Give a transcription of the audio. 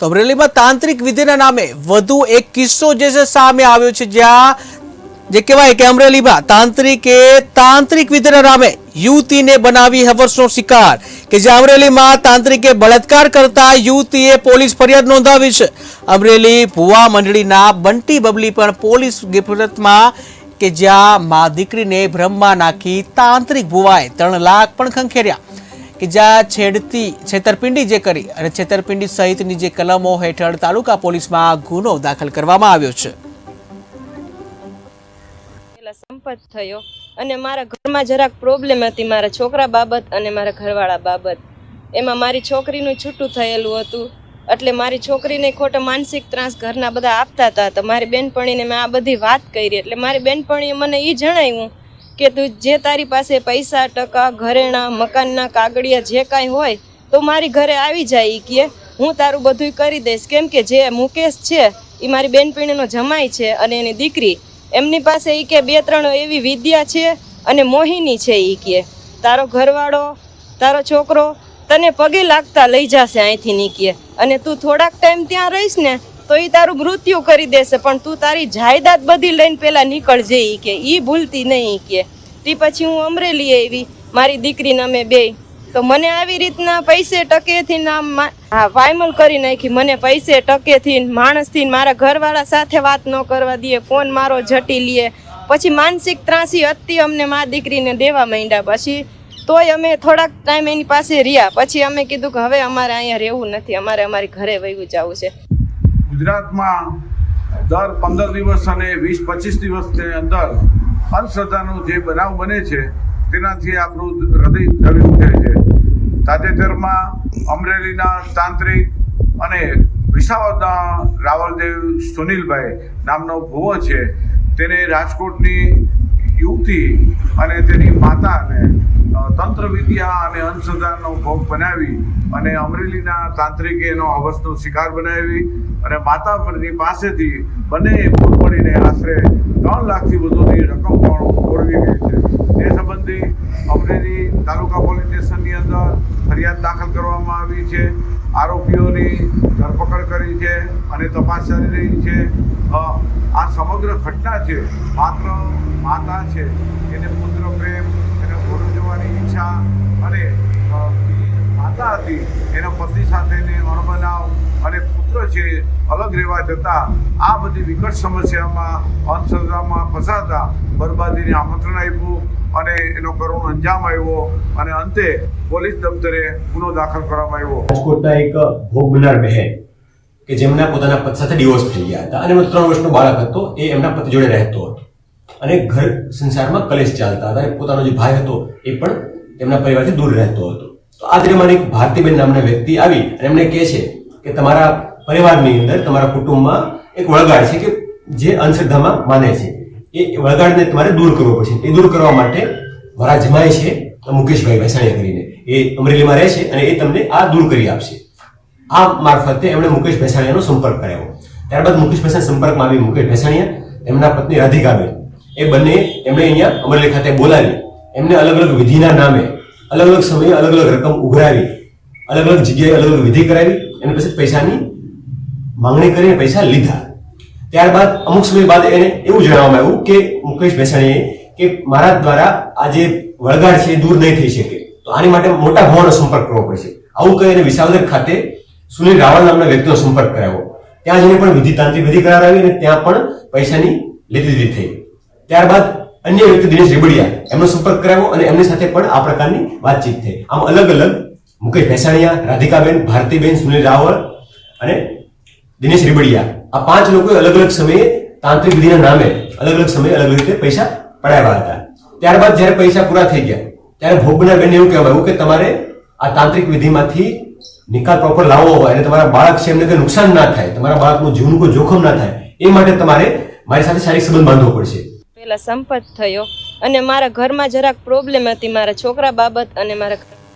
તો અમરેલીમાં તાંત્રિક વિધિના નામે વધુ એક કિસ્સો જે છે સામે આવ્યો છે, જ્યાં જે કહેવાય કે અમરેલીમાં તાંત્રિક વિધિના નામે યુવતીને બનાવી હવસનો શિકાર, કે જે અમરેલીમાં તાંત્રિકે બળાત્કાર કરતા યુવતીએ પોલીસ ફરિયાદ નોંધાવી છે। અમરેલી ભુવા મંડળીના બંટી બબલી પણ પોલીસ ગિરફતમાં, કે જ્યાં મા દીકરીને ભ્રમમાં નાખી તાંત્રિક ભુવાએ 3 લાખ પણ ખંખેર્યા, કે જ્યાં છેતરપિંડી જે કરી અને છેતરપિંડી સહિતની જે કલમો હેઠળ તાલુકા પોલીસમાં ગુનો દાખલ કરવામાં આવ્યો છે। સંપત થયો અને મારા ઘરમાં જરાક પ્રોબ્લેમ હતી, મારા છોકરા બાબત અને મારા ઘરવાળા બાબત। એમાં મારી છોકરીનું છૂટું થયેલું હતું, એટલે મારી છોકરીને ખોટો માનસિક ત્રાસ ઘરના બધા આપતા હતા। તો મારી બેનપણીને મેં આ બધી વાત કરી, એટલે મારી બેનપણીએ મને એ જણાવ્યું કે તું જે તારી પાસે પૈસા ટકા ઘરેણા મકાનના કાગળિયા જે કાંઈ હોય તો મારી ઘરે આવી જાય, કે હું તારું બધું કરી દઈશ। કેમ કે જે મુકેશ છે એ મારી બેનપણીનો જમાઈ છે અને એની દીકરી, એમની પાસે એ કે 2-3 એવી વિદ્યા છે અને મોહિની છે, એ કે તારો ઘરવાળો તારો છોકરો તને પગે લાગતા લઈ જશે અહીંથી નીકળે, અને તું થોડાક ટાઈમ ત્યાં રહીશ ને તો એ તારું મૃત્યુ કરી દેશે, પણ તું તારી જાયદાદ બધી લઈને પહેલા નીકળજે, એ કે એ ભૂલતી નહીં, કે તે પછી હું અમરેલી આવી મારી દીકરીને અમે બે, તો મને આવી રીતના પૈસે ટકેથી ફાઇનલ કરી નાખી। મને પૈસે ટકેથી માણસથી મારા ઘરવાળા સાથે વાત ન કરવા દે, ફોન મારો જટી લે, પછી માનસિક ત્રાસી અતિ અમને મા દીકરીને દેવા માંડ્યા। પછી તોય અમે થોડાક ટાઈમ એની પાસે રહ્યા, પછી અમે કીધું કે હવે અમારે અહીંયા રહેવું નથી, અમારે અમારી ઘરે વયું જવું છે। ગુજરાતમાં દર 15 દિવસ અને 20-25 દિવસની અંદર અંધશ્રદ્ધાનો જે બનાવ બને છે તેનાથી આપણું હૃદય ધબી ઉઠે છે। તાજેતરમાં અમરેલીના તાંત્રિક અને વિસાવદરના રાવલદેવ સુનિલભાઈ નામનો ભુવો છે, તેને રાજકોટની યુવતી અને તેની માતાને તંત્ર વિદ્યા અને અંધશ્રદ્ધાનો ભોગ બનાવી અને અમરેલીના તાંત્રિકે એનો હવસનો શિકાર બનાવી અને માતા પરની પાસેથી બંને મળીને આશરે 3 લાખથી વધુની રકમ પણ ઓળવી ગઈ છે। એ સંબંધી અમરેલી તાલુકા પોલીસ સ્ટેશનની અંદર ફરિયાદ દાખલ કરવામાં આવી છે, આરોપીઓની ધરપકડ કરી છે અને તપાસ ચાલી રહી છે। આ સમગ્ર ઘટના છે માત્ર માતા છે, એને પુત્ર પ્રેમ, એને ઘોડો જોવાની ઈચ્છા અને માતા હતી એના પતિ સાથેની અણબનાવ અને પુત્ર છે અલગ રહેવા જતાં આ બધી વિકટ સમસ્યામાં અંધશ્રદ્ધામાં ફસાતા બરબાદીને આમંત્રણ આપ્યું અને એનો કરુણ અંજામ આવ્યો અને અંતે પોલીસ દફતરે ગુનો દાખલ કરવામાં આવ્યો। રાજકોટના એક ભોગ બનનાર બહેન કે જેમના પોતાના પતિ સાથે ડિવોર્સ થઈ ગયા હતા અને 3 વર્ષનો બાળક હતો, એ એમના પતિ જોડે રહેતો હતો અને ઘર સંસારમાં કલેશ ચાલતા હતા, અને પોતાનો જે ભાઈ હતો એ પણ તેમના પરિવારથી દૂર રહેતો હતો। તો આ દરમિયાન એક ભારતીબેન નામના વ્યક્તિ આવી અને એમને કહે છે કે તમારા પરિવારની અંદર, તમારા કુટુંબમાં એક વળગાડ છે કે જે અંધશ્રદ્ધામાં માને છે, એ વળગાડને તમારે દૂર કરવો પડશે। એ દૂર કરવા માટે મારા જમાઈ છે મુકેશભાઈ ભેસાણીયા કરીને, એ અમરેલીમાં રહે છે અને એ તમને આ દૂર કરી આપશે। આ મારફતે એમણે મુકેશ ભેસાણીયાનો સંપર્ક કરાવ્યો। ત્યારબાદ મુકેશ ભેસાણી સંપર્કમાં આવી મુકેશ ભેસાણીયા, એમના પત્ની રાધિકાબેન, એ બંને એમણે અહીંયા અમરેલી ખાતે બોલાવી, એમને અલગ અલગ વિધિના નામે અલગ અલગ સમયે અલગ અલગ રકમ ઉઘરાવી, અલગ અલગ જગ્યાએ અલગ અલગ વિધિ કરાવી, એની પછી પૈસાની માંગણી કરીને પૈસા લીધા। ત્યારબાદ અમુક સમય બાદ એને એવું જણાવવામાં આવ્યું કે મુકેશ ભેસાણીએ કે મારા દ્વારા આ જે વળગાડ છે એ દૂર નહીં થઈ શકે, તો આની માટે મોટા ભુવાનો સંપર્ક કરવો પડશે। આવું કહી અને વિસાવદર ખાતે સુનિલ રાવલ નામના વ્યક્તિનો સંપર્ક કરાવ્યો। ત્યાં જઈને પણ તાંત્રિક વિધિ કરાવી અને ત્યાં પણ પૈસાની લેતી થઈ। ત્યારબાદ અન્ય વ્યક્તિ દિનેશ રીબડિયા, એમનો સંપર્ક કરાવ્યો અને એમની સાથે પણ આ પ્રકારની વાતચીત થઈ। આમ અલગ અલગ મુકેશ ભેસાણીયા, રાધિકાબેન, ભારતીબેન, સુનિલ રાવલ અને દિનેશ રીબડિયા, આ 5 લોકોએ અલગ અલગ સમયે તાંત્રિક વિધિના નામે અલગ અલગ સમયે અલગ રીતે પૈસા પડાવ્યા હતા। ત્યારબાદ જ્યારે પૈસા પૂરા થઈ ગયા ત્યારે ભોગ બનનાર બેનને એવું કહેવાયું કે તમારે આ તાંત્રિક વિધિમાંથી નિકાલ પ્રોપર લાવવો હોય અને તમારા બાળક છે એમને કંઈ નુકસાન ના થાય, તમારા બાળકનું જીવનું કોઈ જોખમ ના થાય, એ માટે તમારે મારી સાથે શારીરિક સંબંધ બાંધવો પડશે। પહેલા સંપત થયો અને મારા ઘરમાં જરાક પ્રોબ્લેમ હતી, મારા છોકરા બાબત અને મારા